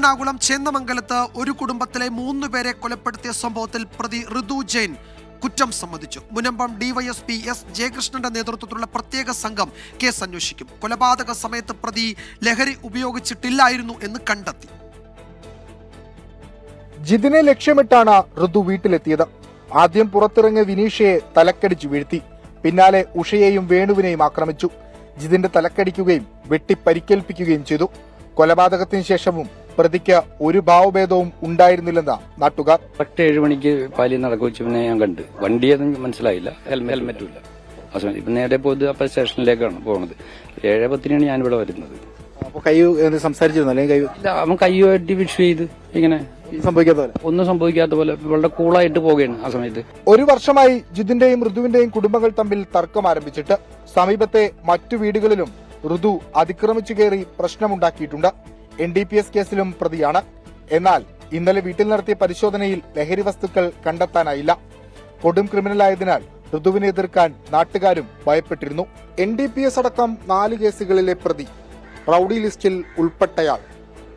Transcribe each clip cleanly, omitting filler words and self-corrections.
എറണാകുളം ചേന്നമംഗലത്ത് ഒരു കുടുംബത്തിലെ 3 പേരെ കൊലപ്പെടുത്തിയ സംഭവത്തിൽ പ്രതി ഋതു ജെയിൻ കുറ്റം സമ്മതിച്ചു. മുനമ്പം ഡിവൈഎസ്പി എസ് ജയകൃഷ്ണന്റെ നേതൃത്വത്തിലുള്ള പ്രത്യേക സംഘം കേസ് അന്വേഷിക്കും. കൊലപാതക സമയത്ത് പ്രതി ലഹരി ഉപയോഗിച്ചിട്ടില്ലായിരുന്നു എന്ന് കണ്ടെത്തി. ജിതിനെ ലക്ഷ്യമിട്ടാണ് ഋതു വീട്ടിലെത്തിയത്. ആദ്യം പുറത്തിറങ്ങിയ വിനീഷയെ തലക്കടിച്ചു വീഴ്ത്തി. പിന്നാലെ ഉഷയെയും വേണുവിനെയും ആക്രമിച്ചു. ജിതിന്റെ തലക്കടിക്കുകയും വെട്ടിപ്പരിക്കേൽപ്പിക്കുകയും ചെയ്തു. കൊലപാതകത്തിന് ശേഷവും പ്രതിക്ക് ഒരു ഭാവഭേദവും ഉണ്ടായിരുന്നില്ലെന്ന് നാട്ടുകാർ. 7 മണിക്ക് പാലി നടക്കുവെച്ച് പിന്നെ ഞാൻ കണ്ട് വണ്ടിയൊന്നും മനസ്സിലായില്ല, ഹെൽമെറ്റും ഇല്ല. ആ സമയത്ത് ഇപ്പൊ നേരെ പോയത് അപ്പൊ സ്റ്റേഷനിലേക്കാണ് പോകുന്നത്. 7:10 ഞാനിവിടെ വരുന്നത്. സംസാരിച്ചിരുന്നു അല്ലെങ്കിൽ അവൻ കയ്യുമായിട്ട് വിഷ് ചെയ്ത് ഇങ്ങനെ ഒന്നും സംഭവിക്കാത്ത പോലെ വളരെ കൂളായിട്ട് പോവുകയാണ് ആ സമയത്ത്. 1 വർഷമായി ജിതിന്റെയും ഋതുവിന്റെയും കുടുംബങ്ങൾ തമ്മിൽ തർക്കം ആരംഭിച്ചിട്ട് സമീപത്തെ മറ്റു വീടുകളിലും ഋതു അതിക്രമിച്ചു കയറി പ്രശ്നമുണ്ടാക്കിയിട്ടുണ്ട്. NDPS കേസിലും പ്രതിയാണ്. എന്നാൽ ഇന്നലെ വീട്ടിൽ നടത്തിയ പരിശോധനയിൽ ലഹരി വസ്തുക്കൾ കണ്ടെത്താനായില്ല. കൊടും ക്രിമിനലായതിനാൽ ഋതുവിനെ എതിർക്കാൻ നാട്ടുകാരും ഭയപ്പെട്ടിരുന്നു. NDPS അടക്കം 4 കേസുകളിലെ പ്രതി, റൌഡി ലിസ്റ്റിൽ ഉൾപ്പെട്ടയാൾ.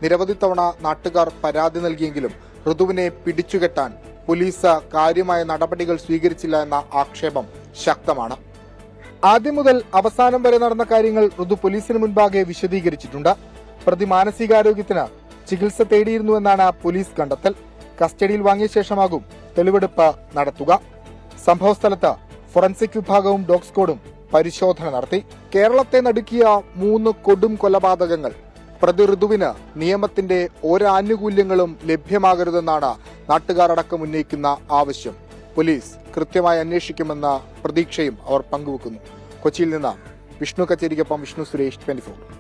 നിരവധി തവണ നാട്ടുകാർ പരാതി നൽകിയെങ്കിലും ഋതുവിനെ പിടിച്ചുകെട്ടാൻ പോലീസ് കാര്യമായ നടപടികൾ സ്വീകരിച്ചില്ല എന്ന ആക്ഷേപം ശക്തമാണ്. ആദ്യം മുതൽ അവസാനം വരെ നടന്ന കാര്യങ്ങൾ ഋതു പോലീസിന് മുൻപാകെ വിശദീകരിച്ചിട്ടുണ്ട്. പ്രതി മാനസികാരോഗ്യത്തിന് ചികിത്സ തേടിയിരുന്നുവെന്നാണ് പോലീസ് കണ്ടെത്തൽ. കസ്റ്റഡിയിൽ വാങ്ങിയ ശേഷമാകും തെളിവെടുപ്പ് നടത്തുക. സംഭവസ്ഥലത്ത് ഫോറൻസിക് വിഭാഗവും ഡോഗ് സ്ക്വാഡും പരിശോധന നടത്തി. കേരളത്തെ നടുക്കിയ 3 കൊടും കൊലപാതകങ്ങൾ പ്രതി ഋതുവിന് നിയമത്തിന്റെ ഒരാനുകൂല്യങ്ങളും ലഭ്യമാകരുതെന്നാണ് നാട്ടുകാരടക്കം ഉന്നയിക്കുന്ന ആവശ്യം. പോലീസ് കൃത്യമായി അന്വേഷിക്കുമെന്ന പ്രതീക്ഷയും അവർ പങ്കുവെക്കുന്നു. കൊച്ചിയിൽ നിന്ന് വിഷ്ണു കച്ചേരിക്കൊപ്പം വിഷ്ണു സുരേഷ്, 24.